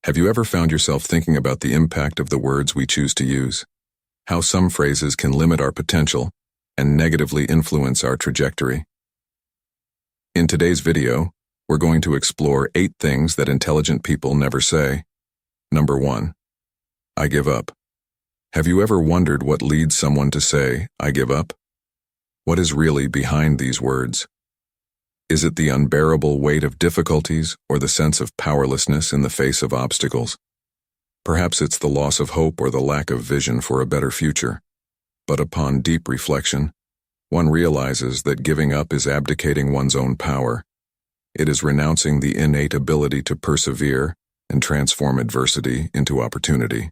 Have you ever found yourself thinking about the impact of the words we choose to use? How some phrases can limit our potential and negatively influence our trajectory? In today's video, we're going to explore 8 things that intelligent people never say. Number 1. I give up. Have you ever wondered what leads someone to say, I give up? What is really behind these words? Is it the unbearable weight of difficulties or the sense of powerlessness in the face of obstacles? Perhaps it's the loss of hope or the lack of vision for a better future. But upon deep reflection, one realizes that giving up is abdicating one's own power. It is renouncing the innate ability to persevere and transform adversity into opportunity.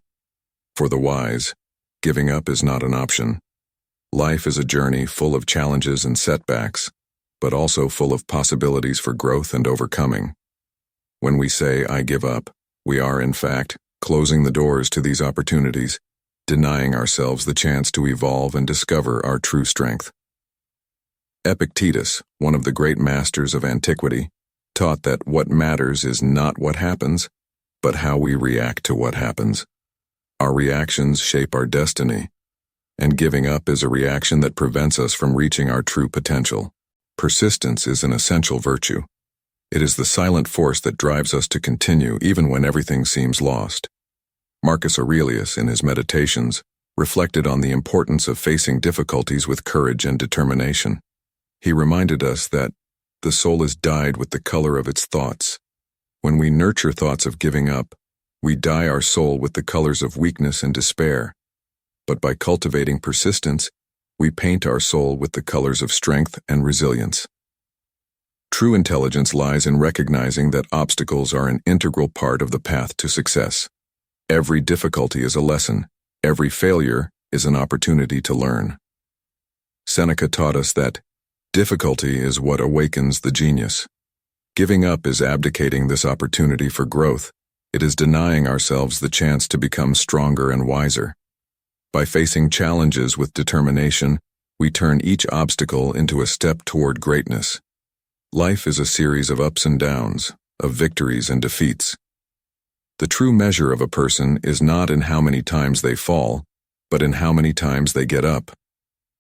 For the wise, giving up is not an option. Life is a journey full of challenges and setbacks, but also full of possibilities for growth and overcoming. When we say, I give up, we are, in fact, closing the doors to these opportunities, denying ourselves the chance to evolve and discover our true strength. Epictetus, one of the great masters of antiquity, taught that what matters is not what happens, but how we react to what happens. Our reactions shape our destiny, and giving up is a reaction that prevents us from reaching our true potential. Persistence is an essential virtue. It is the silent force that drives us to continue even when everything seems lost. Marcus Aurelius, in his Meditations, reflected on the importance of facing difficulties with courage and determination. He reminded us that the soul is dyed with the color of its thoughts. When we nurture thoughts of giving up, we dye our soul with the colors of weakness and despair. But by cultivating persistence, we paint our soul with the colors of strength and resilience. True intelligence lies in recognizing that obstacles are an integral part of the path to success. Every difficulty is a lesson. Every failure is an opportunity to learn. Seneca taught us that difficulty is what awakens the genius. Giving up is abdicating this opportunity for growth. It is denying ourselves the chance to become stronger and wiser. By facing challenges with determination, we turn each obstacle into a step toward greatness. Life is a series of ups and downs, of victories and defeats. The true measure of a person is not in how many times they fall, but in how many times they get up.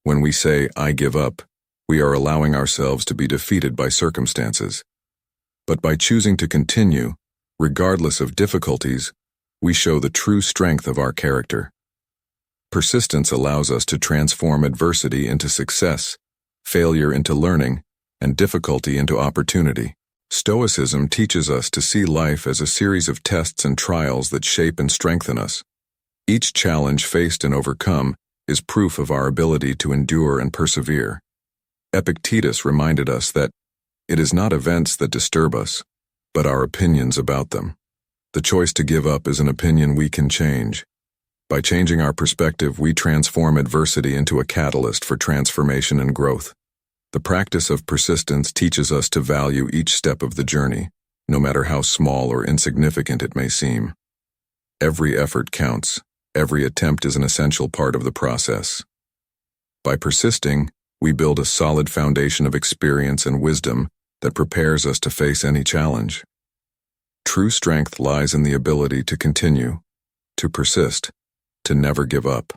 When we say, I give up, we are allowing ourselves to be defeated by circumstances. But by choosing to continue, regardless of difficulties, we show the true strength of our character. Persistence allows us to transform adversity into success, failure into learning, and difficulty into opportunity. Stoicism teaches us to see life as a series of tests and trials that shape and strengthen us. Each challenge faced and overcome is proof of our ability to endure and persevere. Epictetus reminded us that it is not events that disturb us, but our opinions about them. The choice to give up is an opinion we can change. By changing our perspective, we transform adversity into a catalyst for transformation and growth. The practice of persistence teaches us to value each step of the journey, no matter how small or insignificant it may seem. Every effort counts. Every attempt is an essential part of the process. By persisting, we build a solid foundation of experience and wisdom that prepares us to face any challenge. True strength lies in the ability to continue, to persist, to never give up.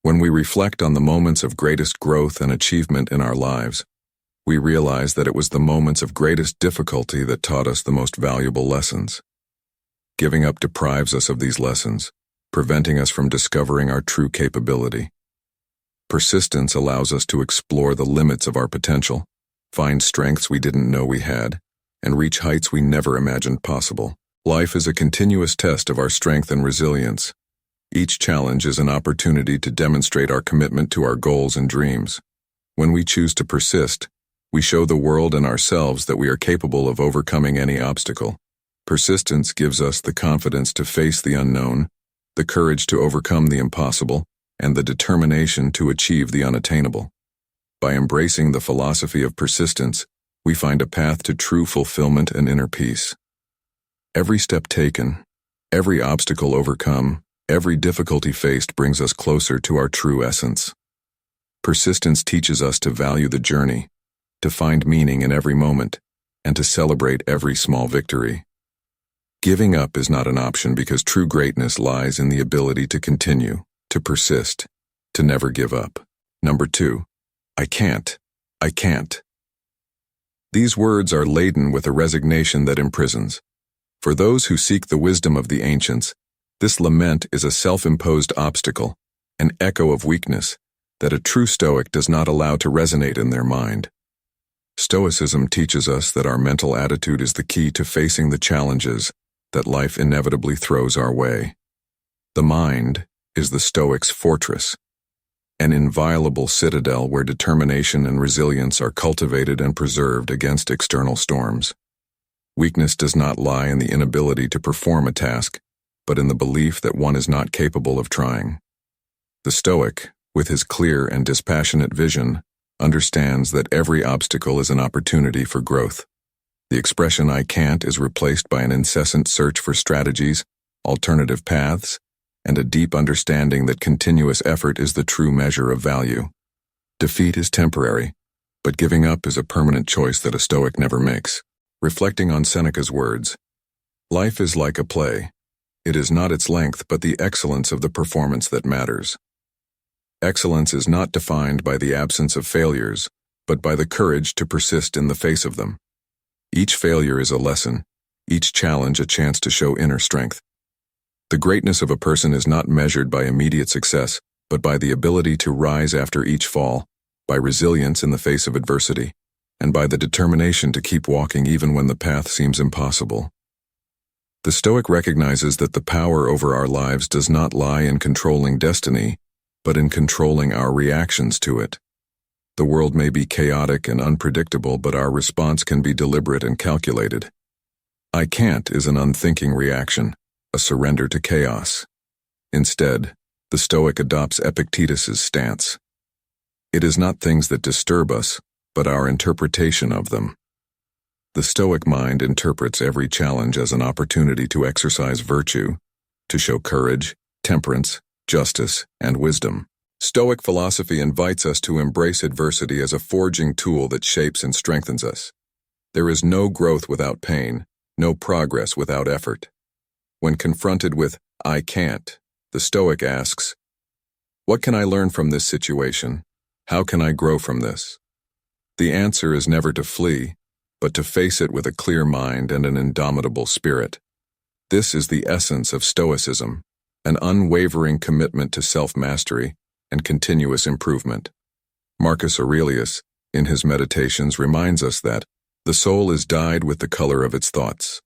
When we reflect on the moments of greatest growth and achievement in our lives, we realize that it was the moments of greatest difficulty that taught us the most valuable lessons. Giving up deprives us of these lessons, preventing us from discovering our true capability. Persistence allows us to explore the limits of our potential, find strengths we didn't know we had, and reach heights we never imagined possible. Life is a continuous test of our strength and resilience. Each challenge is an opportunity to demonstrate our commitment to our goals and dreams. When we choose to persist, we show the world and ourselves that we are capable of overcoming any obstacle. Persistence gives us the confidence to face the unknown, the courage to overcome the impossible, and the determination to achieve the unattainable. By embracing the philosophy of persistence, we find a path to true fulfillment and inner peace. Every step taken, every obstacle overcome, every difficulty faced brings us closer to our true essence. Persistence teaches us to value the journey, to find meaning in every moment, and to celebrate every small victory. Giving up is not an option because true greatness lies in the ability to continue, to persist, to never give up. Number 2. I can't. I can't. These words are laden with a resignation that imprisons. For those who seek the wisdom of the ancients, this lament is a self-imposed obstacle, an echo of weakness that a true Stoic does not allow to resonate in their mind. Stoicism teaches us that our mental attitude is the key to facing the challenges that life inevitably throws our way. The mind is the Stoic's fortress, an inviolable citadel where determination and resilience are cultivated and preserved against external storms. Weakness does not lie in the inability to perform a task, but in the belief that one is not capable of trying. The Stoic, with his clear and dispassionate vision, understands that every obstacle is an opportunity for growth. The expression "I can't" is replaced by an incessant search for strategies, alternative paths, and a deep understanding that continuous effort is the true measure of value. Defeat is temporary, but giving up is a permanent choice that a Stoic never makes. Reflecting on Seneca's words, life is like a play. It is not its length but the excellence of the performance that matters. Excellence is not defined by the absence of failures, but by the courage to persist in the face of them. Each failure is a lesson, each challenge a chance to show inner strength. The greatness of a person is not measured by immediate success, but by the ability to rise after each fall, by resilience in the face of adversity, and by the determination to keep walking even when the path seems impossible. The Stoic recognizes that the power over our lives does not lie in controlling destiny, but in controlling our reactions to it. The world may be chaotic and unpredictable, but our response can be deliberate and calculated. "I can't" is an unthinking reaction, a surrender to chaos. Instead, the Stoic adopts Epictetus's stance. It is not things that disturb us, but our interpretation of them. The Stoic mind interprets every challenge as an opportunity to exercise virtue, to show courage, temperance, justice, and wisdom. Stoic philosophy invites us to embrace adversity as a forging tool that shapes and strengthens us. There is no growth without pain, no progress without effort. When confronted with "I can't," the Stoic asks, what can I learn from this situation? How can I grow from this? The answer is never to flee, but to face it with a clear mind and an indomitable spirit. This is the essence of Stoicism, an unwavering commitment to self-mastery and continuous improvement. Marcus Aurelius, in his Meditations, reminds us that the soul is dyed with the color of its thoughts.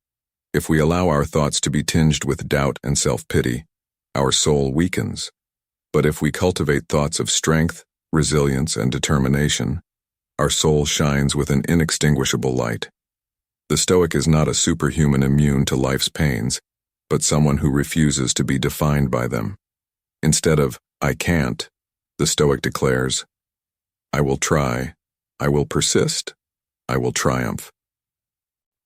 If we allow our thoughts to be tinged with doubt and self-pity, our soul weakens. But if we cultivate thoughts of strength, resilience, and determination, our soul shines with an inextinguishable light. The Stoic is not a superhuman immune to life's pains, but someone who refuses to be defined by them. Instead of "I can't," the Stoic declares, "I will try, I will persist, I will triumph."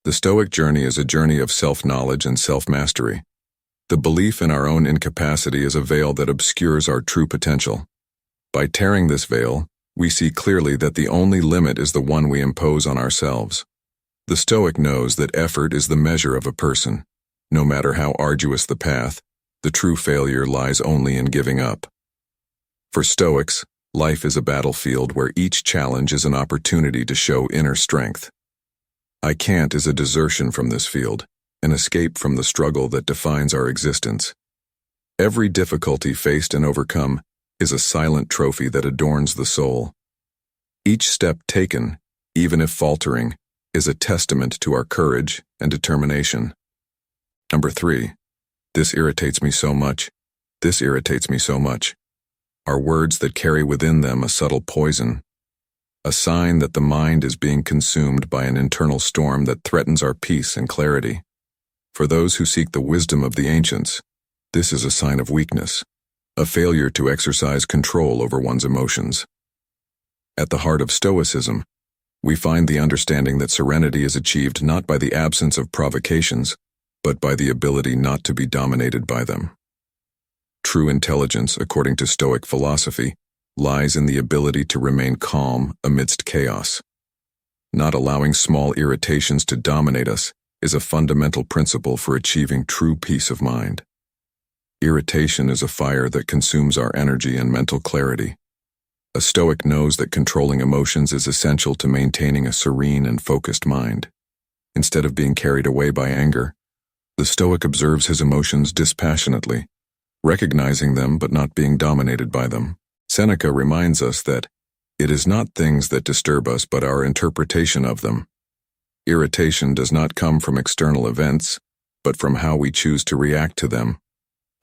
The Stoic journey is a journey of self-knowledge and self-mastery. The belief in our own incapacity is a veil that obscures our true potential. By tearing this veil, we see clearly that the only limit is the one we impose on ourselves. The Stoic knows that effort is the measure of a person. No matter how arduous the path, the true failure lies only in giving up. For Stoics, life is a battlefield where each challenge is an opportunity to show inner strength. "I can't" is a desertion from this field, an escape from the struggle that defines our existence. Every difficulty faced and overcome is a silent trophy that adorns the soul. Each step taken, even if faltering, is a testament to our courage and determination. Number 3. This irritates me so much. This irritates me so much. Are words that carry within them a subtle poison, a sign that the mind is being consumed by an internal storm that threatens our peace and clarity. For those who seek the wisdom of the ancients, this is a sign of weakness, a failure to exercise control over one's emotions. At the heart of Stoicism, we find the understanding that serenity is achieved not by the absence of provocations, but by the ability not to be dominated by them. True intelligence, according to Stoic philosophy, lies in the ability to remain calm amidst chaos. Not allowing small irritations to dominate us is a fundamental principle for achieving true peace of mind. Irritation is a fire that consumes our energy and mental clarity. A Stoic knows that controlling emotions is essential to maintaining a serene and focused mind. Instead of being carried away by anger, the Stoic observes his emotions dispassionately, recognizing them but not being dominated by them. Seneca reminds us that it is not things that disturb us but our interpretation of them. Irritation does not come from external events, but from how we choose to react to them.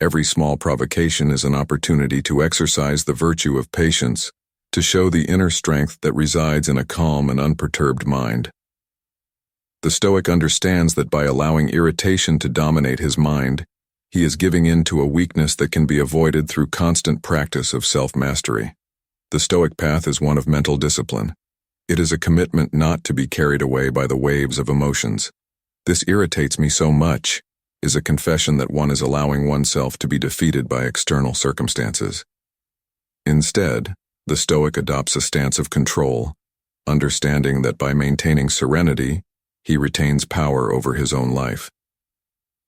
Every small provocation is an opportunity to exercise the virtue of patience, to show the inner strength that resides in a calm and unperturbed mind. The Stoic understands that by allowing irritation to dominate his mind, he is giving in to a weakness that can be avoided through constant practice of self-mastery. The Stoic path is one of mental discipline. It is a commitment not to be carried away by the waves of emotions. "This irritates me so much," is a confession that one is allowing oneself to be defeated by external circumstances. Instead, the Stoic adopts a stance of control, understanding that by maintaining serenity, he retains power over his own life.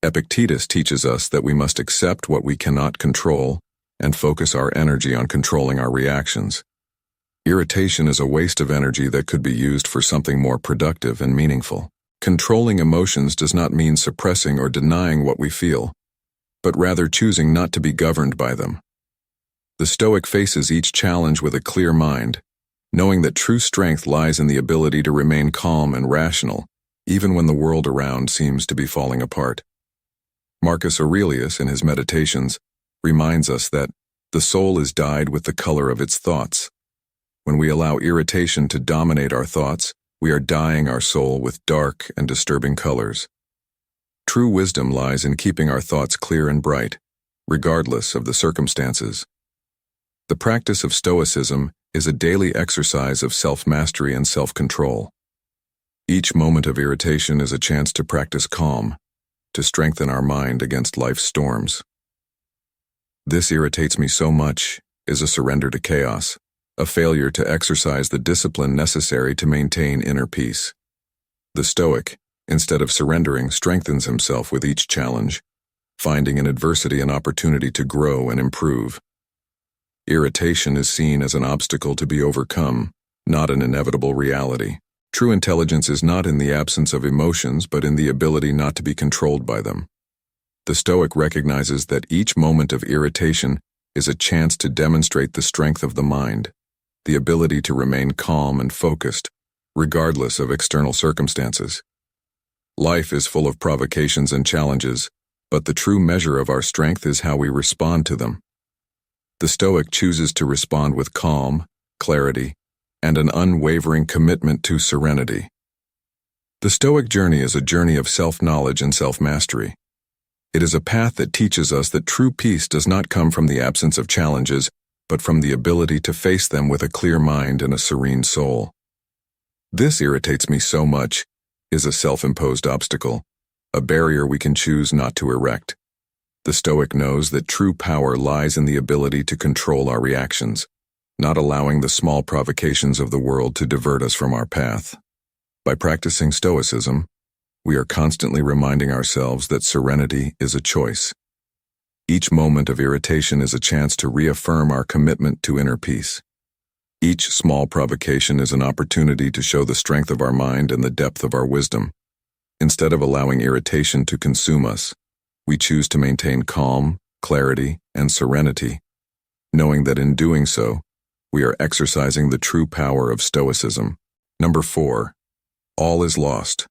Epictetus teaches us that we must accept what we cannot control and focus our energy on controlling our reactions. Irritation is a waste of energy that could be used for something more productive and meaningful. Controlling emotions does not mean suppressing or denying what we feel, but rather choosing not to be governed by them. The Stoic faces each challenge with a clear mind, knowing that true strength lies in the ability to remain calm and rational, even when the world around seems to be falling apart. Marcus Aurelius, in his Meditations, reminds us that the soul is dyed with the color of its thoughts. When we allow irritation to dominate our thoughts, we are dyeing our soul with dark and disturbing colors. True wisdom lies in keeping our thoughts clear and bright, regardless of the circumstances. The practice of Stoicism is a daily exercise of self-mastery and self-control. Each moment of irritation is a chance to practice calm, to strengthen our mind against life's storms. "This irritates me so much" is a surrender to chaos, a failure to exercise the discipline necessary to maintain inner peace. The Stoic, instead of surrendering, strengthens himself with each challenge, finding in adversity an opportunity to grow and improve. Irritation is seen as an obstacle to be overcome, not an inevitable reality. True intelligence is not in the absence of emotions, but in the ability not to be controlled by them. The Stoic recognizes that each moment of irritation is a chance to demonstrate the strength of the mind, the ability to remain calm and focused, regardless of external circumstances. Life is full of provocations and challenges, but the true measure of our strength is how we respond to them. The Stoic chooses to respond with calm, clarity, and an unwavering commitment to serenity. The Stoic journey is a journey of self-knowledge and self-mastery. It is a path that teaches us that true peace does not come from the absence of challenges, but from the ability to face them with a clear mind and a serene soul. "This irritates me so much" is a self-imposed obstacle, a barrier we can choose not to erect. The Stoic knows that true power lies in the ability to control our reactions, not allowing the small provocations of the world to divert us from our path. By practicing Stoicism, we are constantly reminding ourselves that serenity is a choice. Each moment of irritation is a chance to reaffirm our commitment to inner peace. Each small provocation is an opportunity to show the strength of our mind and the depth of our wisdom. Instead of allowing irritation to consume us, we choose to maintain calm, clarity, and serenity, knowing that in doing so, we are exercising the true power of Stoicism. Number 4. All is lost.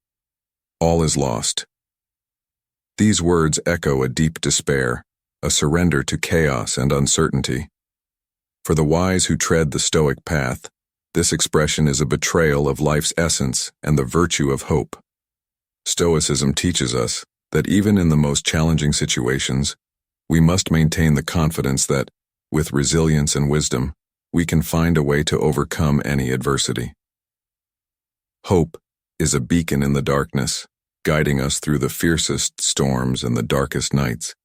All is lost. These words echo a deep despair, a surrender to chaos and uncertainty. For the wise who tread the Stoic path, this expression is a betrayal of life's essence and the virtue of hope. Stoicism teaches us that even in the most challenging situations, we must maintain the confidence that, with resilience and wisdom, we can find a way to overcome any adversity. Hope is a beacon in the darkness, guiding us through the fiercest storms and the darkest nights.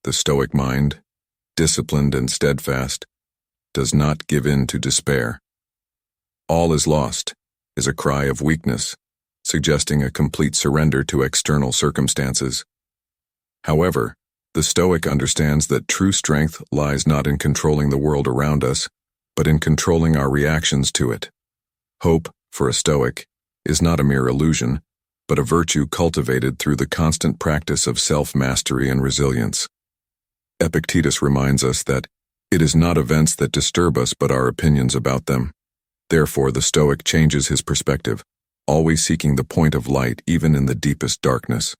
The Stoic mind, disciplined and steadfast, does not give in to despair. "All is lost" is a cry of weakness, suggesting a complete surrender to external circumstances. However, the Stoic understands that true strength lies not in controlling the world around us, but in controlling our reactions to it. Hope, for a Stoic, is not a mere illusion, but a virtue cultivated through the constant practice of self-mastery and resilience. Epictetus reminds us that it is not events that disturb us but our opinions about them. Therefore, the Stoic changes his perspective, always seeking the point of light even in the deepest darkness.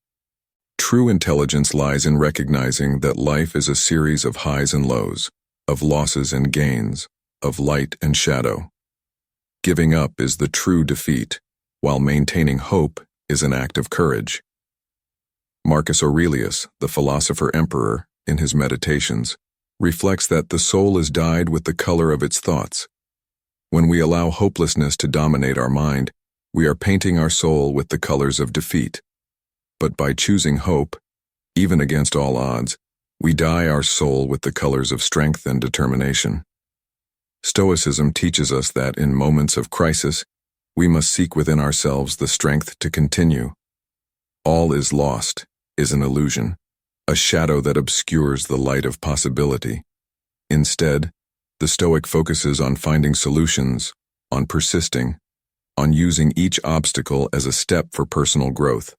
True intelligence lies in recognizing that life is a series of highs and lows, of losses and gains, of light and shadow. Giving up is the true defeat, while maintaining hope is an act of courage. Marcus Aurelius, the philosopher-emperor, in his Meditations, reflects that the soul is dyed with the color of its thoughts. When we allow hopelessness to dominate our mind, we are painting our soul with the colors of defeat. But by choosing hope, even against all odds, we dye our soul with the colors of strength and determination. Stoicism teaches us that in moments of crisis, we must seek within ourselves the strength to continue. All is lost is an illusion, a shadow that obscures the light of possibility. Instead, the Stoic focuses on finding solutions, on persisting, on using each obstacle as a step for personal growth.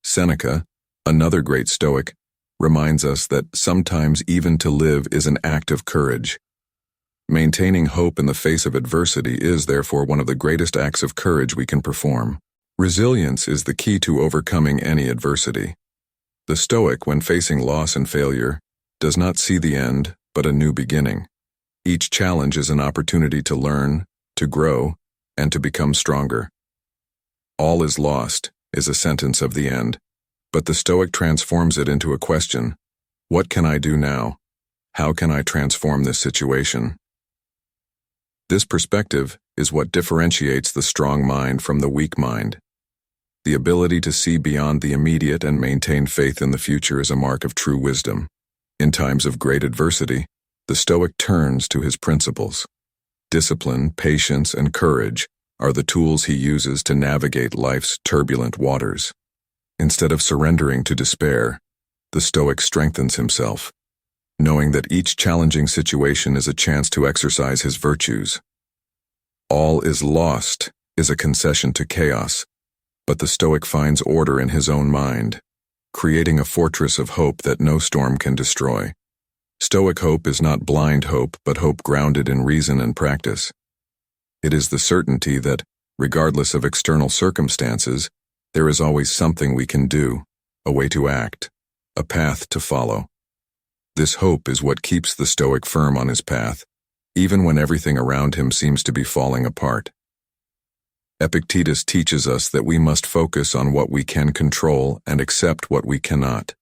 Seneca, another great Stoic, reminds us that sometimes even to live is an act of courage. Maintaining hope in the face of adversity is therefore one of the greatest acts of courage we can perform. Resilience is the key to overcoming any adversity. The Stoic, when facing loss and failure, does not see the end, but a new beginning. Each challenge is an opportunity to learn, to grow, and to become stronger. All is lost is a sentence of the end, but the Stoic transforms it into a question. What can I do now? How can I transform this situation? This perspective is what differentiates the strong mind from the weak mind. The ability to see beyond the immediate and maintain faith in the future is a mark of true wisdom. In times of great adversity, the Stoic turns to his principles. Discipline, patience, and courage are the tools he uses to navigate life's turbulent waters. Instead of surrendering to despair, the Stoic strengthens himself, knowing that each challenging situation is a chance to exercise his virtues. All is lost is a concession to chaos, but the Stoic finds order in his own mind, creating a fortress of hope that no storm can destroy. Stoic hope is not blind hope, but hope grounded in reason and practice. It is the certainty that, regardless of external circumstances, there is always something we can do, a way to act, a path to follow. This hope is what keeps the Stoic firm on his path, even when everything around him seems to be falling apart. Epictetus teaches us that we must focus on what we can control and accept what we cannot.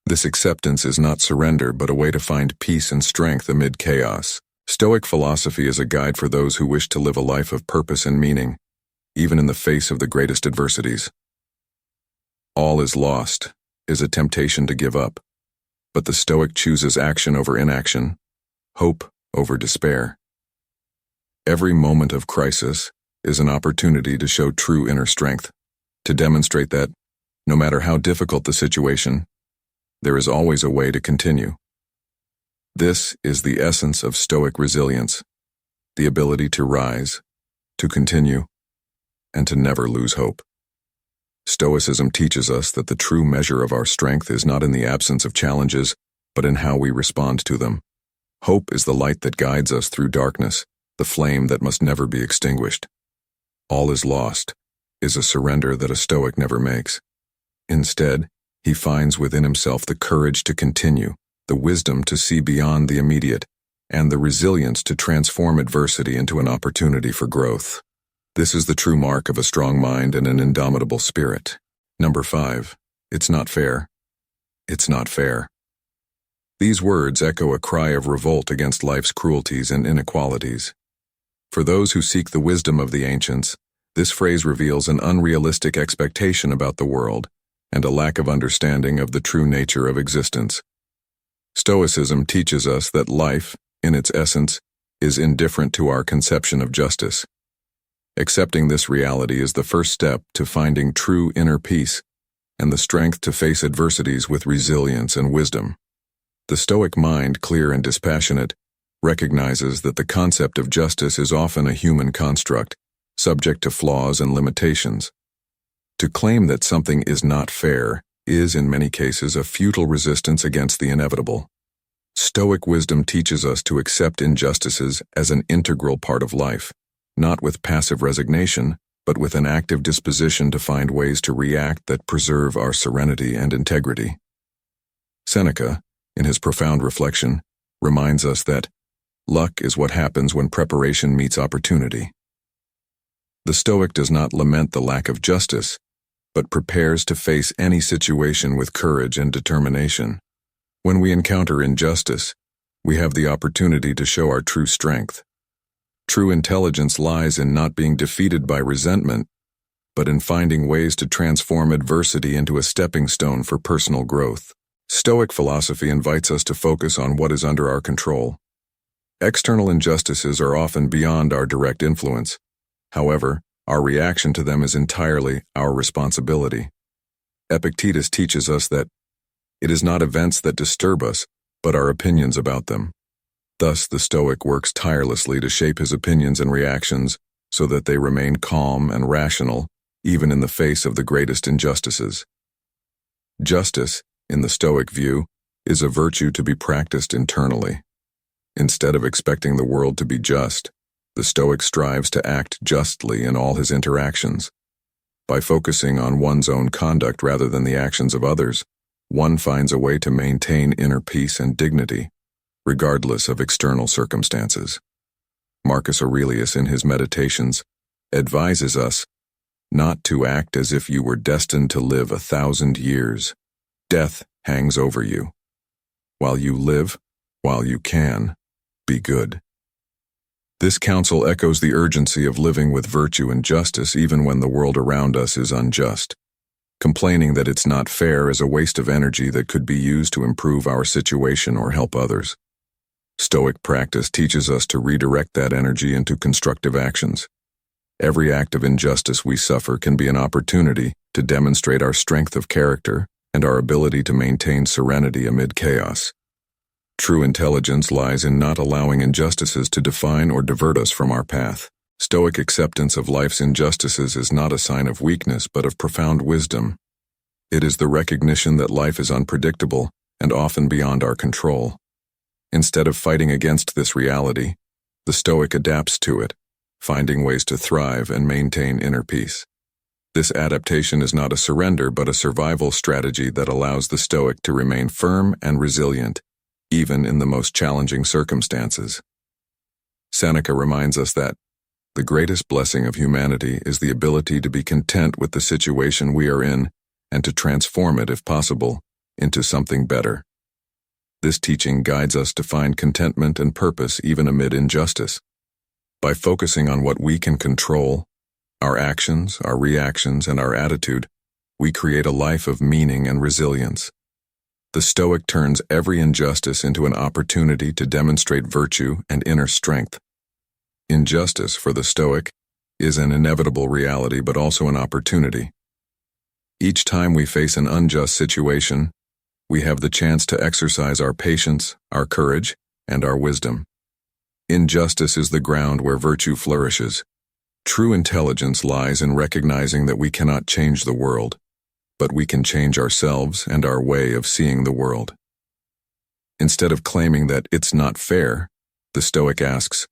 This acceptance is not surrender, but a way to find peace and strength amid chaos. Stoic philosophy is a guide for those who wish to live a life of purpose and meaning, even in the face of the greatest adversities. All is lost is a temptation to give up, but the Stoic chooses action over inaction, hope over despair. Every moment of crisis is an opportunity to show true inner strength, to demonstrate that, no matter how difficult the situation, there is always a way to continue. This is the essence of Stoic resilience, the ability to rise, to continue, and to never lose hope. Stoicism teaches us that the true measure of our strength is not in the absence of challenges, but in how we respond to them. Hope is the light that guides us through darkness, the flame that must never be extinguished. All is lost is a surrender that a Stoic never makes. Instead, he finds within himself the courage to continue, the wisdom to see beyond the immediate, and the resilience to transform adversity into an opportunity for growth. This is the true mark of a strong mind and an indomitable spirit. Number 5. It's not fair. It's not fair. These words echo a cry of revolt against life's cruelties and inequalities. For those who seek the wisdom of the ancients, this phrase reveals an unrealistic expectation about the world and a lack of understanding of the true nature of existence. Stoicism teaches us that life, in its essence, is indifferent to our conception of justice. Accepting this reality is the first step to finding true inner peace and the strength to face adversities with resilience and wisdom. The Stoic mind, clear and dispassionate, recognizes that the concept of justice is often a human construct, subject to flaws and limitations. To claim that something is not fair is, in many cases, a futile resistance against the inevitable. Stoic wisdom teaches us to accept injustices as an integral part of life, not with passive resignation, but with an active disposition to find ways to react that preserve our serenity and integrity. Seneca, in his profound reflection, reminds us that luck is what happens when preparation meets opportunity. The Stoic does not lament the lack of justice, but prepares to face any situation with courage and determination. When we encounter injustice, we have the opportunity to show our true strength. True intelligence lies in not being defeated by resentment, but in finding ways to transform adversity into a stepping stone for personal growth. Stoic philosophy invites us to focus on what is under our control. External injustices are often beyond our direct influence. However, our reaction to them is entirely our responsibility. Epictetus teaches us that it is not events that disturb us, but our opinions about them. Thus, the Stoic works tirelessly to shape his opinions and reactions so that they remain calm and rational, even in the face of the greatest injustices. Justice, in the Stoic view, is a virtue to be practiced internally. Instead of expecting the world to be just, the Stoic strives to act justly in all his interactions. By focusing on one's own conduct rather than the actions of others, one finds a way to maintain inner peace and dignity, regardless of external circumstances. Marcus Aurelius, in his Meditations, advises us not to act as if you were destined to live 1,000 years. Death hangs over you. While you live, while you can, be good. This counsel echoes the urgency of living with virtue and justice even when the world around us is unjust. Complaining that it's not fair is a waste of energy that could be used to improve our situation or help others. Stoic practice teaches us to redirect that energy into constructive actions. Every act of injustice we suffer can be an opportunity to demonstrate our strength of character and our ability to maintain serenity amid chaos. True intelligence lies in not allowing injustices to define or divert us from our path. Stoic acceptance of life's injustices is not a sign of weakness but of profound wisdom. It is the recognition that life is unpredictable and often beyond our control. Instead of fighting against this reality, the Stoic adapts to it, finding ways to thrive and maintain inner peace. This adaptation is not a surrender but a survival strategy that allows the Stoic to remain firm and resilient, even in the most challenging circumstances. Seneca reminds us that the greatest blessing of humanity is the ability to be content with the situation we are in and to transform it, if possible, into something better. This teaching guides us to find contentment and purpose even amid injustice. By focusing on what we can control, our actions, our reactions, and our attitude, we create a life of meaning and resilience. The Stoic turns every injustice into an opportunity to demonstrate virtue and inner strength. Injustice, for the Stoic, is an inevitable reality but also an opportunity. Each time we face an unjust situation, we have the chance to exercise our patience, our courage, and our wisdom. Injustice is the ground where virtue flourishes. True intelligence lies in recognizing that we cannot change the world, but we can change ourselves and our way of seeing the world. Instead of claiming that it's not fair, the Stoic asks,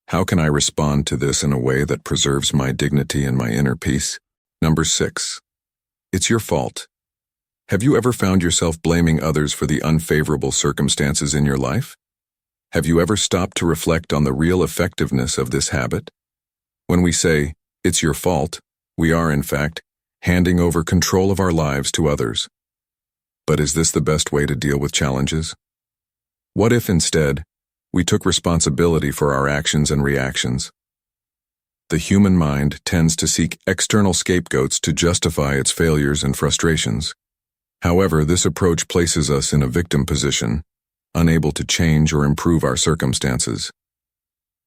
how can I respond to this in a way that preserves my dignity and my inner peace? Number 6. It's your fault. Have you ever found yourself blaming others for the unfavorable circumstances in your life? Have you ever stopped to reflect on the real effectiveness of this habit? When we say, it's your fault, we are, in fact, handing over control of our lives to others. But is this the best way to deal with challenges? What if, instead, we took responsibility for our actions and reactions? The human mind tends to seek external scapegoats to justify its failures and frustrations. However, this approach places us in a victim position, unable to change or improve our circumstances.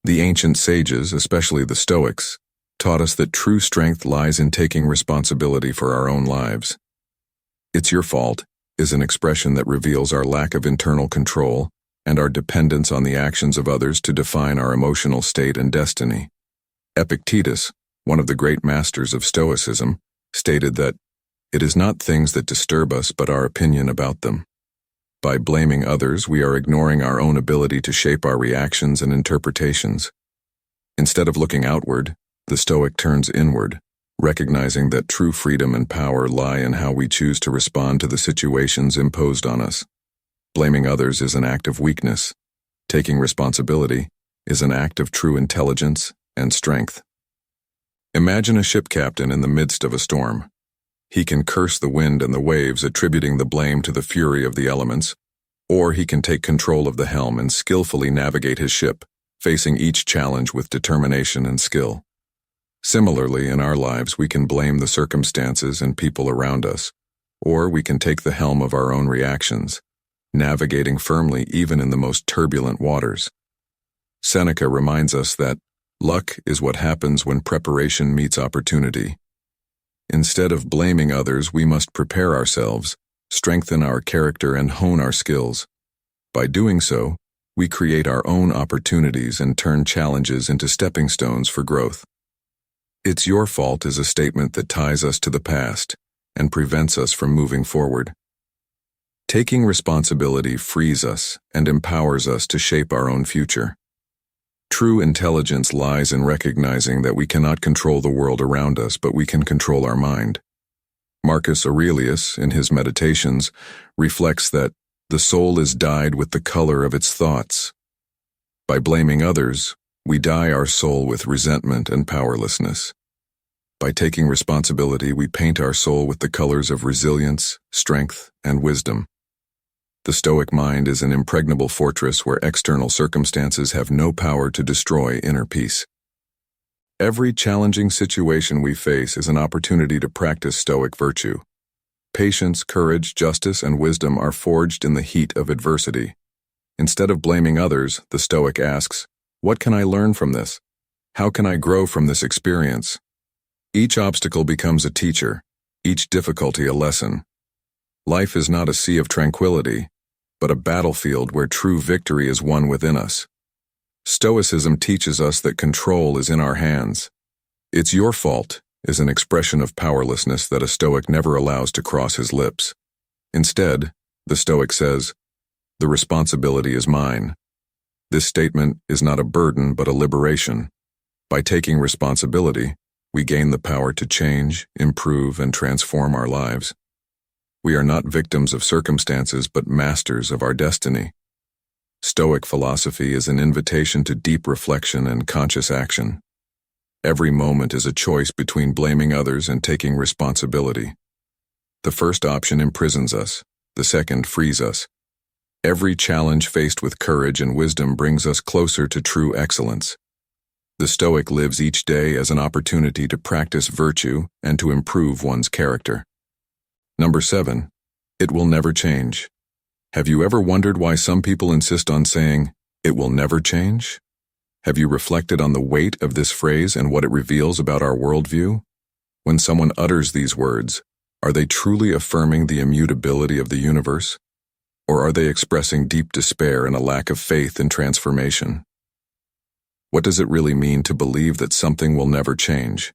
The ancient sages, especially the Stoics, taught us that true strength lies in taking responsibility for our own lives. "It's your fault" is an expression that reveals our lack of internal control and our dependence on the actions of others to define our emotional state and destiny. Epictetus, one of the great masters of Stoicism, stated that it is not things that disturb us but our opinion about them. By blaming others, we are ignoring our own ability to shape our reactions and interpretations. Instead of looking outward, the Stoic turns inward, recognizing that true freedom and power lie in how we choose to respond to the situations imposed on us. Blaming others is an act of weakness. Taking responsibility is an act of true intelligence and strength. Imagine a ship captain in the midst of a storm. He can curse the wind and the waves, attributing the blame to the fury of the elements, or he can take control of the helm and skillfully navigate his ship, facing each challenge with determination and skill. Similarly, in our lives, we can blame the circumstances and people around us, or we can take the helm of our own reactions, navigating firmly even in the most turbulent waters. Seneca reminds us that luck is what happens when preparation meets opportunity. Instead of blaming others, we must prepare ourselves, strengthen our character, and hone our skills. By doing so, we create our own opportunities and turn challenges into stepping stones for growth. "It's your fault" is a statement that ties us to the past and prevents us from moving forward. Taking responsibility frees us and empowers us to shape our own future. True intelligence lies in recognizing that we cannot control the world around us, but we can control our mind. Marcus Aurelius, in his Meditations, reflects that the soul is dyed with the color of its thoughts. By blaming others, we dye our soul with resentment and powerlessness. By taking responsibility, we paint our soul with the colors of resilience, strength, and wisdom. The Stoic mind is an impregnable fortress where external circumstances have no power to destroy inner peace. Every challenging situation we face is an opportunity to practice Stoic virtue. Patience, courage, justice, and wisdom are forged in the heat of adversity. Instead of blaming others, the Stoic asks, "What can I learn from this? How can I grow from this experience?" Each obstacle becomes a teacher, each difficulty a lesson. Life is not a sea of tranquility, but a battlefield where true victory is won within us. Stoicism teaches us that control is in our hands. "It's your fault" is an expression of powerlessness that a Stoic never allows to cross his lips. Instead, the Stoic says, "The responsibility is mine." This statement is not a burden but a liberation. By taking responsibility, we gain the power to change, improve, and transform our lives. We are not victims of circumstances but masters of our destiny. Stoic philosophy is an invitation to deep reflection and conscious action. Every moment is a choice between blaming others and taking responsibility. The first option imprisons us, the second frees us. Every challenge faced with courage and wisdom brings us closer to true excellence. The Stoic lives each day as an opportunity to practice virtue and to improve one's character. Number 7. It will never change. Have you ever wondered why some people insist on saying, "It will never change"? Have you reflected on the weight of this phrase and what it reveals about our worldview? When someone utters these words, are they truly affirming the immutability of the universe? Or are they expressing deep despair and a lack of faith in transformation? What does it really mean to believe that something will never change?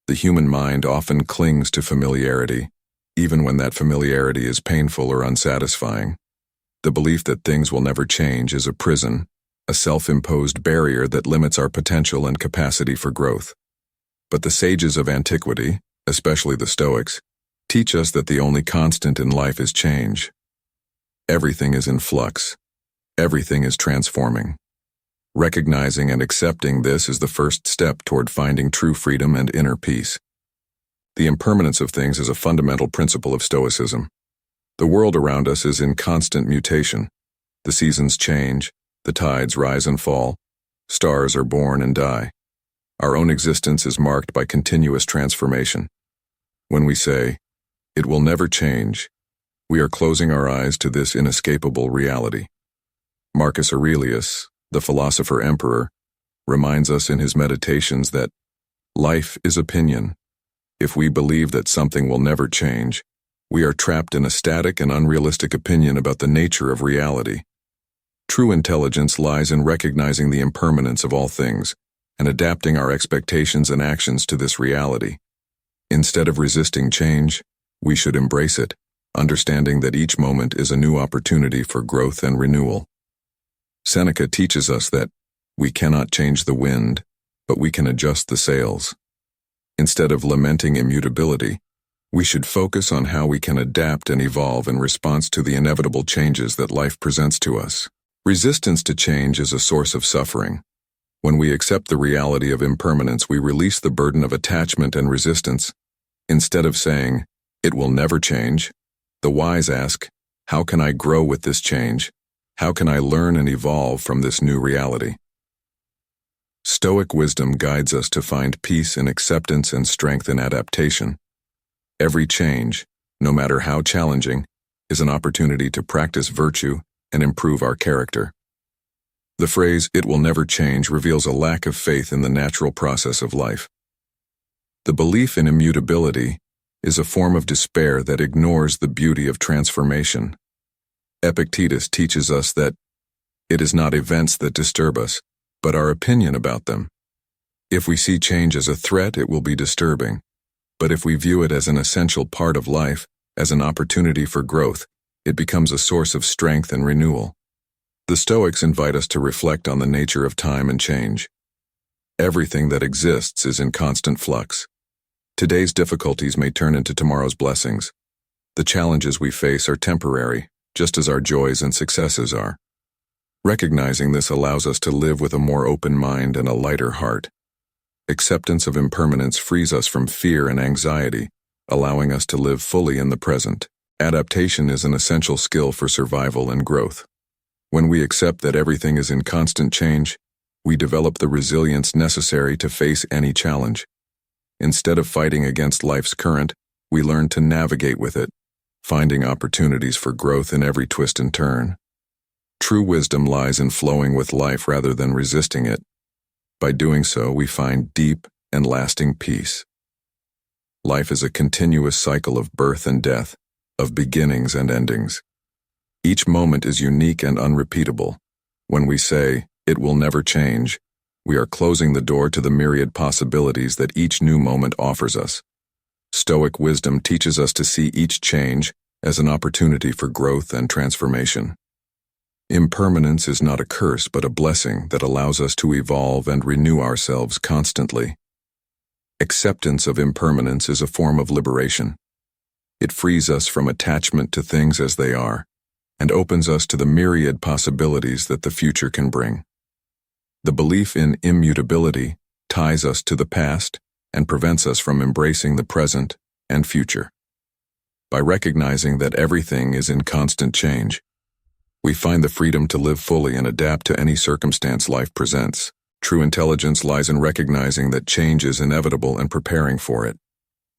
The human mind often clings to familiarity, even when that familiarity is painful or unsatisfying. The belief that things will never change is a prison, a self-imposed barrier that limits our potential and capacity for growth. But the sages of antiquity, especially the Stoics, teach us that the only constant in life is change. Everything is in flux. Everything is transforming. Recognizing and accepting this is the first step toward finding true freedom and inner peace. The impermanence of things is a fundamental principle of Stoicism. The world around us is in constant mutation. The seasons change, the tides rise and fall, stars are born and die. Our own existence is marked by continuous transformation. When we say, "It will never change," we are closing our eyes to this inescapable reality. Marcus Aurelius, the philosopher emperor, reminds us in his Meditations that Life is opinion. If we believe that something will never change, we are trapped in a static and unrealistic opinion about the nature of reality. True intelligence lies in recognizing the impermanence of all things and adapting our expectations and actions to this reality. Instead of resisting change, we should embrace it, understanding that each moment is a new opportunity for growth and renewal. Seneca teaches us that we cannot change the wind, but we can adjust the sails. Instead of lamenting immutability, we should focus on how we can adapt and evolve in response to the inevitable changes that life presents to us. Resistance to change is a source of suffering. When we accept the reality of impermanence, we release the burden of attachment and resistance. Instead of saying, "It will never change," the wise ask, "How can I grow with this change? How can I learn and evolve from this new reality?" Stoic wisdom guides us to find peace in acceptance and strength in adaptation. Every change, no matter how challenging, is an opportunity to practice virtue and improve our character. The phrase, "It will never change," reveals a lack of faith in the natural process of life. The belief in immutability is a form of despair that ignores the beauty of transformation. Epictetus teaches us that it is not events that disturb us, but our opinion about them. If we see change as a threat, it will be disturbing. But if we view it as an essential part of life, as an opportunity for growth, it becomes a source of strength and renewal. The Stoics invite us to reflect on the nature of time and change. Everything that exists is in constant flux. Today's difficulties may turn into tomorrow's blessings. The challenges we face are temporary, just as our joys and successes are. Recognizing this allows us to live with a more open mind and a lighter heart. Acceptance of impermanence frees us from fear and anxiety, allowing us to live fully in the present. Adaptation is an essential skill for survival and growth. When we accept that everything is in constant change, we develop the resilience necessary to face any challenge. Instead of fighting against life's current, we learn to navigate with it, finding opportunities for growth in every twist and turn. True wisdom lies in flowing with life rather than resisting it. By doing so, we find deep and lasting peace. Life is a continuous cycle of birth and death, of beginnings and endings. Each moment is unique and unrepeatable. When we say, "It will never change," we are closing the door to the myriad possibilities that each new moment offers us. Stoic wisdom teaches us to see each change as an opportunity for growth and transformation. Impermanence is not a curse but a blessing that allows us to evolve and renew ourselves constantly. Acceptance of impermanence is a form of liberation. It frees us from attachment to things as they are, and opens us to the myriad possibilities that the future can bring. The belief in immutability ties us to the past and prevents us from embracing the present and future. By recognizing that everything is in constant change, we find the freedom to live fully and adapt to any circumstance life presents. True intelligence lies in recognizing that change is inevitable and preparing for it.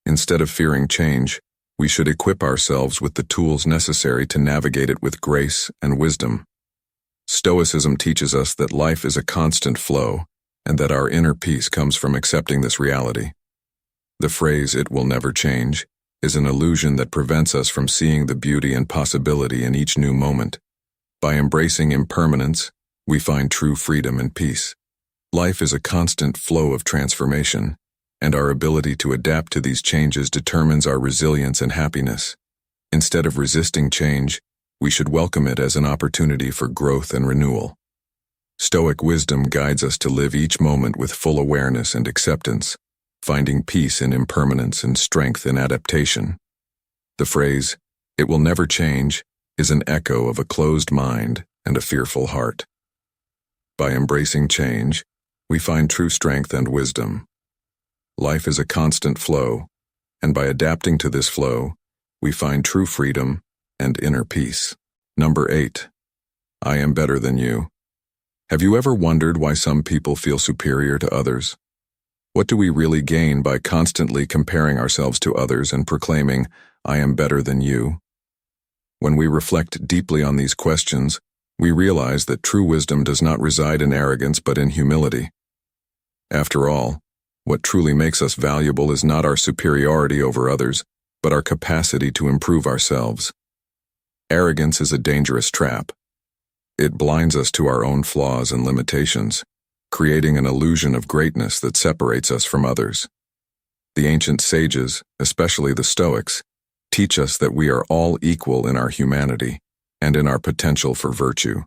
Instead of fearing change, we should equip ourselves with the tools necessary to navigate it with grace and wisdom. Stoicism teaches us that life is a constant flow, and that our inner peace comes from accepting this reality. The phrase, "It will never change," is an illusion that prevents us from seeing the beauty and possibility in each new moment. By embracing impermanence, we find true freedom and peace. Life is a constant flow of transformation, and our ability to adapt to these changes determines our resilience and happiness. Instead of resisting change, we should welcome it as an opportunity for growth and renewal. Stoic wisdom guides us to live each moment with full awareness and acceptance, finding peace in impermanence and strength in adaptation. The phrase, "It will never change," is an echo of a closed mind and a fearful heart. By embracing change, we find true strength and wisdom. Life is a constant flow, and by adapting to this flow, we find true freedom and inner peace. Number 8. I am better than you. Have you ever wondered why some people feel superior to others? What do we really gain by constantly comparing ourselves to others and proclaiming, "I am better than you"? When we reflect deeply on these questions, we realize that true wisdom does not reside in arrogance but in humility. After all, What truly makes us valuable is not our superiority over others, but our capacity to improve ourselves. Arrogance is a dangerous trap. It blinds us to our own flaws and limitations, creating an illusion of greatness that separates us from others. The ancient sages, especially the Stoics, teach us that we are all equal in our humanity and in our potential for virtue.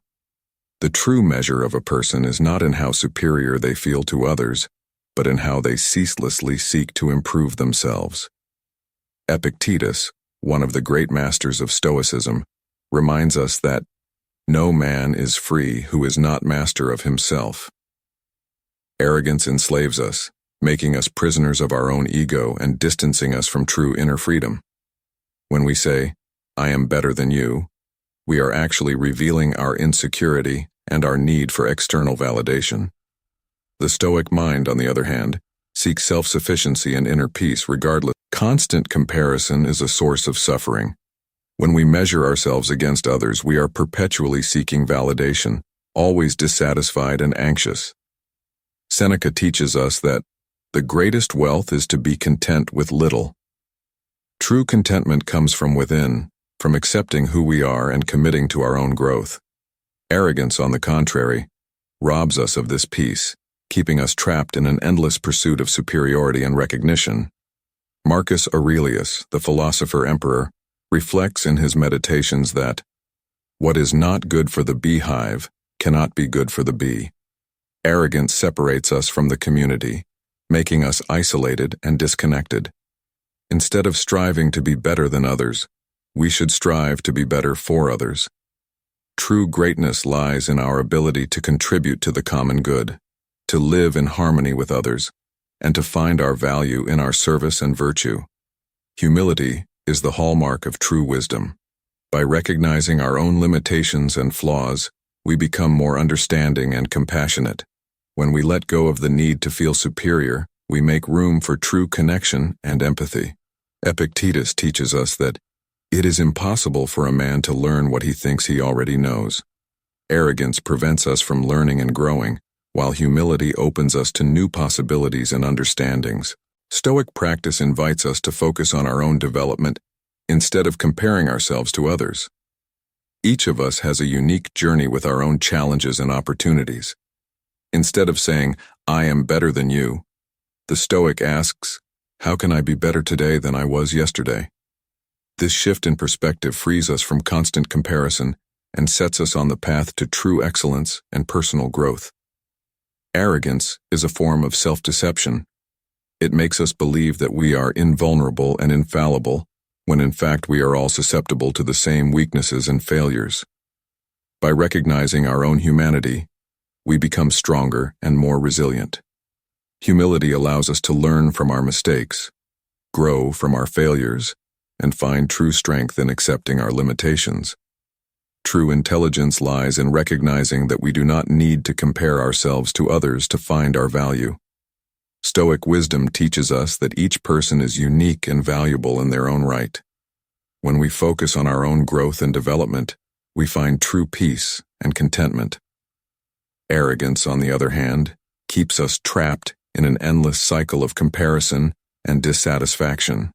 The true measure of a person is not in how superior they feel to others, but in how they ceaselessly seek to improve themselves. Epictetus, one of the great masters of Stoicism, reminds us that no man is free who is not master of himself. Arrogance enslaves us, making us prisoners of our own ego and distancing us from true inner freedom. When we say, "I am better than you," we are actually revealing our insecurity and our need for external validation. The Stoic mind, on the other hand, seeks self-sufficiency and inner peace regardless. Constant comparison is a source of suffering. When we measure ourselves against others, we are perpetually seeking validation, always dissatisfied and anxious. Seneca teaches us that the greatest wealth is to be content with little. True contentment comes from within, from accepting who we are and committing to our own growth. Arrogance, on the contrary, robs us of this peace, keeping us trapped in an endless pursuit of superiority and recognition. Marcus Aurelius, the philosopher-emperor, reflects in his meditations that what is not good for the beehive cannot be good for the bee. Arrogance separates us from the community, making us isolated and disconnected. Instead of striving to be better than others, we should strive to be better for others. True greatness lies in our ability to contribute to the common good, to live in harmony with others, and to find our value in our service and virtue. Humility is the hallmark of true wisdom. By recognizing our own limitations and flaws, we become more understanding and compassionate. When we let go of the need to feel superior, we make room for true connection and empathy. Epictetus teaches us that it is impossible for a man to learn what he thinks he already knows. Arrogance prevents us from learning and growing, while humility opens us to new possibilities and understandings. Stoic practice invites us to focus on our own development instead of comparing ourselves to others. Each of us has a unique journey with our own challenges and opportunities. Instead of saying, "I am better than you," the Stoic asks, "How can I be better today than I was yesterday?" This shift in perspective frees us from constant comparison and sets us on the path to true excellence and personal growth. Arrogance is a form of self-deception. It makes us believe that we are invulnerable and infallible, when in fact we are all susceptible to the same weaknesses and failures. By recognizing our own humanity, we become stronger and more resilient. Humility allows us to learn from our mistakes, grow from our failures, and find true strength in accepting our limitations. True intelligence lies in recognizing that we do not need to compare ourselves to others to find our value. Stoic wisdom teaches us that each person is unique and valuable in their own right. When we focus on our own growth and development, we find true peace and contentment. Arrogance, on the other hand, keeps us trapped in an endless cycle of comparison and dissatisfaction.